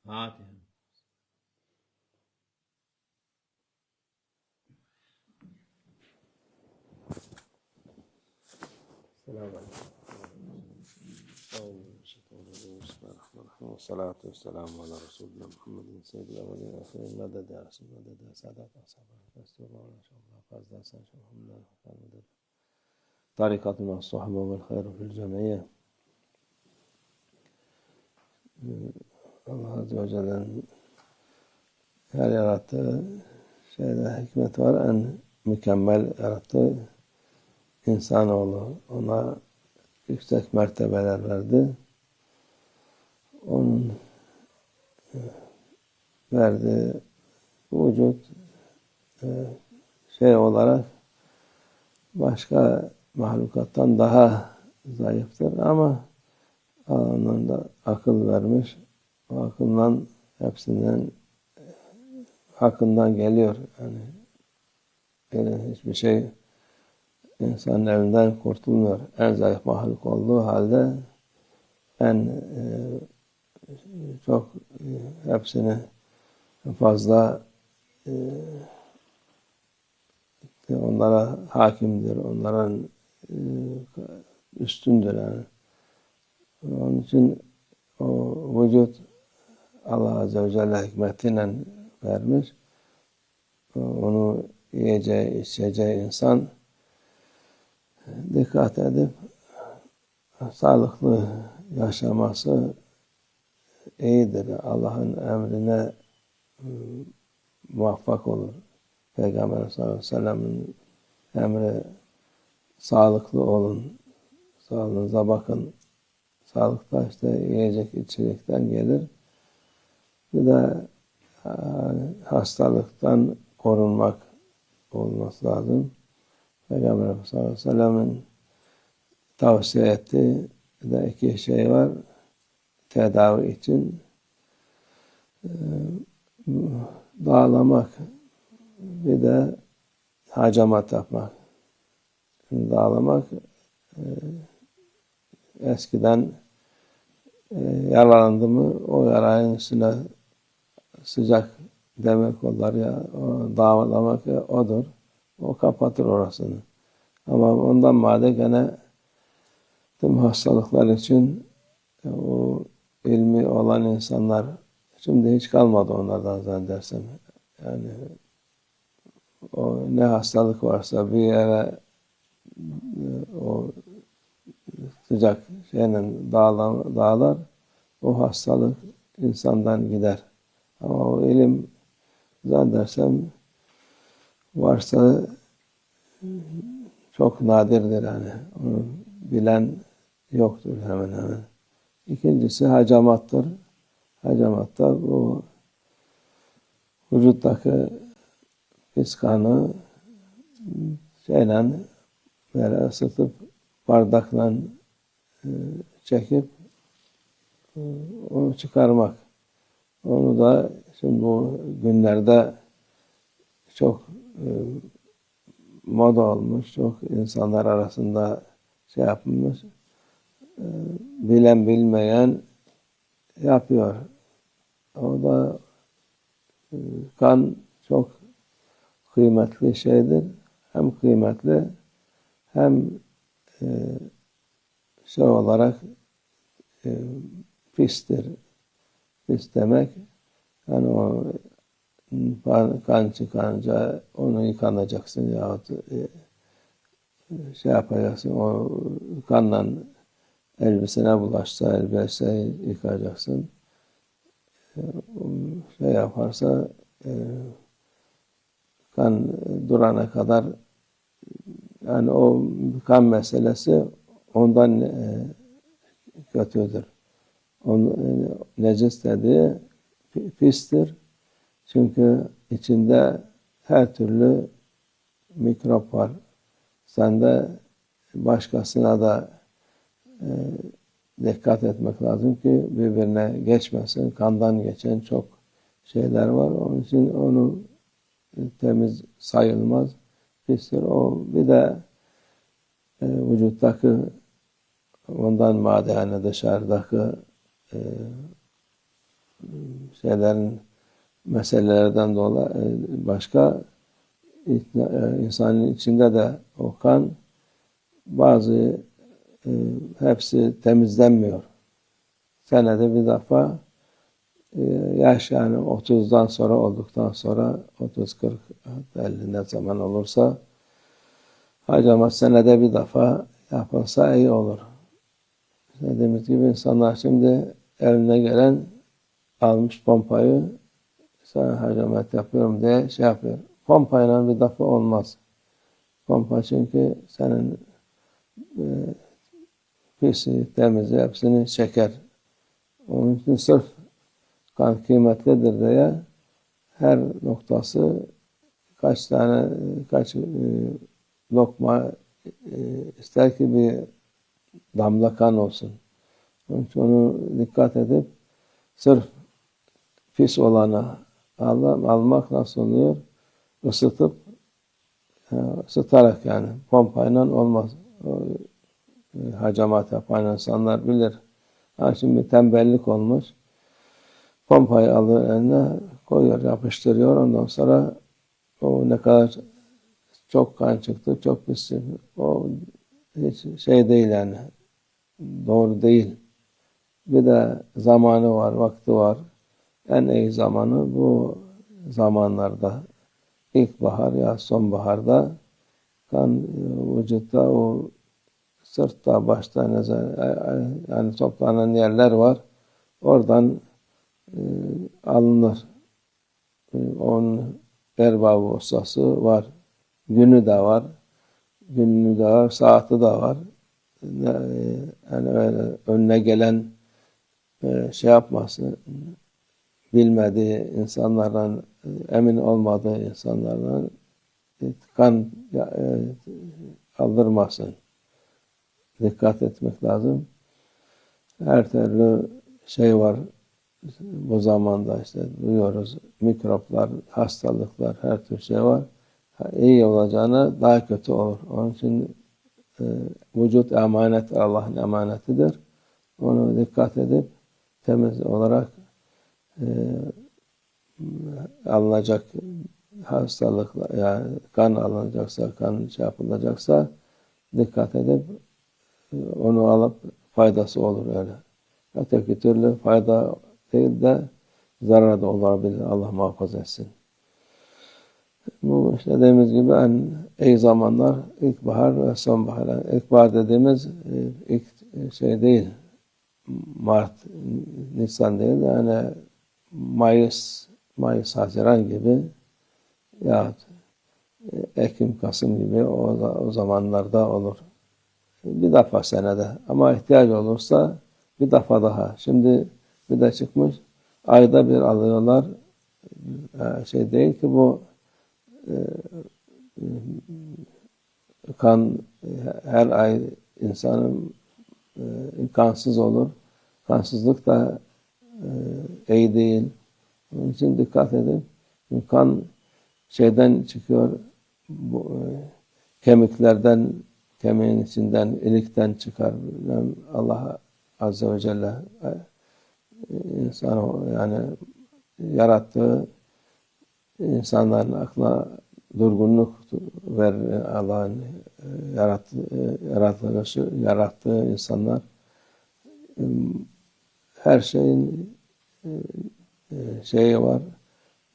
Fatiha. السلام عليكم. والصلاة والسلام على رسولنا محمد سيد الأولين والآخرين مدد يا رسول مدد يا سادات أصحابنا فاستر الله إن شاء الله فاز داسا إن شاء الله مدد طريقة مع الصحبة والخير في الجمعية. Allah Azze ve Celle'nin her yarattığı şeyde hikmet var. En mükemmel yarattığı insanoğlu. Ona yüksek mertebeler verdi. Onun verdiği vücut şey olarak başka mahlukattan daha zayıftır ama anında akıl vermiş. O akıldan hepsinden hakkından geliyor. Yani hiçbir şey insanın elinden kurtulmuyor. En zayıf mahluk olduğu halde en çok hepsini fazla onlara hakimdir. Onların üstündür yani. Onun için o vücut Allah Azze ve Celle hikmetiyle vermiş. Onu yiyeceği, içeceği insan dikkat edip sağlıklı yaşaması iyidir. Allah'ın emrine muvaffak olur. Peygamber sallallahu aleyhi ve sellem'in emri sağlıklı olun, sağlığınıza bakın. Sağlıkta işte yiyecek içecekten gelir. Bir de hastalıktan korunmak olması lazım. Peygamber sallallahu aleyhi ve sellem'in tavsiye ettiği de iki şey var. Tedavi için dağlamak, bir de hacamat yapmak. Şimdi dağlamak eskiden yaralandı mı o yarayın üstüne sıcak demir kollar ya o dağlamak odur. O kapatır orasını. Ama ondan madde gene tüm hastalıklar için o ilmi olan insanlar şimdi hiç kalmadı onlardan zannedersem. Yani o ne hastalık varsa bir yere o sıcak şeyle dağlar o hastalık insandan gider. Ama o ilim zannedersem varsa çok nadirdir yani. Onu bilen yoktur hemen hemen. İkincisi hacamattır. Hacamatta bu vücuttaki pis kanı şeyle böyle ısıtıp bardakla çekip onu çıkarmak. Onu da şimdi bu günlerde çok moda olmuş, çok insanlar arasında şey yapılmış. Bilen bilmeyen yapıyor. O da kan çok kıymetli şeydir. Hem kıymetli hem şey olarak pistir. Pis demek yani o kan çıkınca onu yıkanacaksın yahut şey yapacaksın o kanla elbisene bulaşsa elbiseyi yıkayacaksın. Şey yaparsa kan durana kadar yani o kan meselesi ondan kötüdür. Necis dediği pistir. Çünkü içinde her türlü mikrop var. Sen de başkasına da dikkat etmek lazım ki birbirine geçmesin. Kandan geçen çok şeyler var. Onun için onu temiz sayılmaz. Pistir. O bir de vücuttaki ondan madde yani dışarıdaki şeylerin, meselelerden dolayı başka insanın içinde de o kan bazı hepsi temizlenmiyor. Senede bir defa yaş yani 30'dan sonra olduktan sonra 30, 40, 50 ne zaman olursa hacamat senede bir defa yapılsa iyi olur. Dediğimiz gibi insanlar şimdi eline gelen almış pompayı sana hacamat yapıyorum diye şey yapıyor. Pompayla bir defa olmaz. Pompa çünkü senin pisi, temizi hepsini çeker. Onun için sırf kan kıymetlidir diye her noktası kaç tane, kaç lokma ister ki bir damla kan olsun. Onun için onu dikkat edip sırf pis olana almak nasıl oluyor? Isıtarak yani. Pompayla olmaz. Hacamat yapan insanlar bilir. Ha şimdi tembellik olmuş. Pompayı alır eline koyuyor, yapıştırıyor. Ondan sonra o ne kadar çok kan çıktı, çok pis çıktı. O hiç şey değil yani. Doğru değil. Bir de zamanı var, vakti var. En iyi zamanı bu zamanlarda. İlkbahar ya sonbaharda kan vücutta o sırtta, başta yani toplanan yerler var. Oradan alınır. Onun erbabı ustası var. Günü de var. Günü de var, saati de var. Yani öyle önüne gelen şey yapmasın, bilmediği insanlardan, emin olmadığı insanlardan kan aldırmasın. Dikkat etmek lazım. Her türlü şey var. Bu zamanda işte duyuyoruz. Mikroplar, hastalıklar, her tür şey var. İyi olacağına daha kötü olur. Onun için vücut emanet, Allah'ın emanetidir. Onu dikkat edip temiz olarak alınacak hastalıklar, yani kan alınacaksa, kan şey yapılacaksa dikkat edip onu alıp faydası olur öyle. Öteki türlü fayda değil de zarar da olabilir. Allah muhafaza etsin. Bu işte dediğimiz gibi en iyi zamanlar ilkbahar ve sonbahar. Yani ilkbahar dediğimiz ilk şey değil. Mart, Nisan değil de yani Mayıs, Haziran gibi ya Ekim, Kasım gibi o zamanlarda olur. Bir defa senede ama ihtiyaç olursa bir defa daha. Şimdi bir de çıkmış ayda bir alıyorlar. Şey değil ki bu kan her ay insanın kansız olur. Kansızlık da iyi değil. Onun için dikkat edin. Kan şeyden çıkıyor, kemiklerden, kemiğin içinden, ilikten çıkar. Yani Allah Azze ve Celle insan yani yarattığı insanların aklına durgunluk verir. Allah'ın yarattığı insanlar her şeyin şeyi var,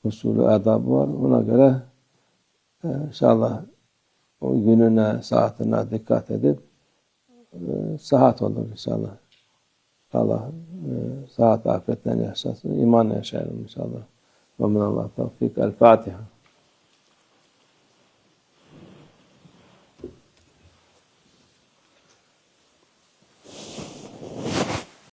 usulü, adabı var. Ona göre inşallah o gününe, saatine dikkat edip sıhhat olur inşallah. Allah sıhhat afetten yaşasın, iman yaşayalım inşallah. Ve minallah tevfik. El Fatiha.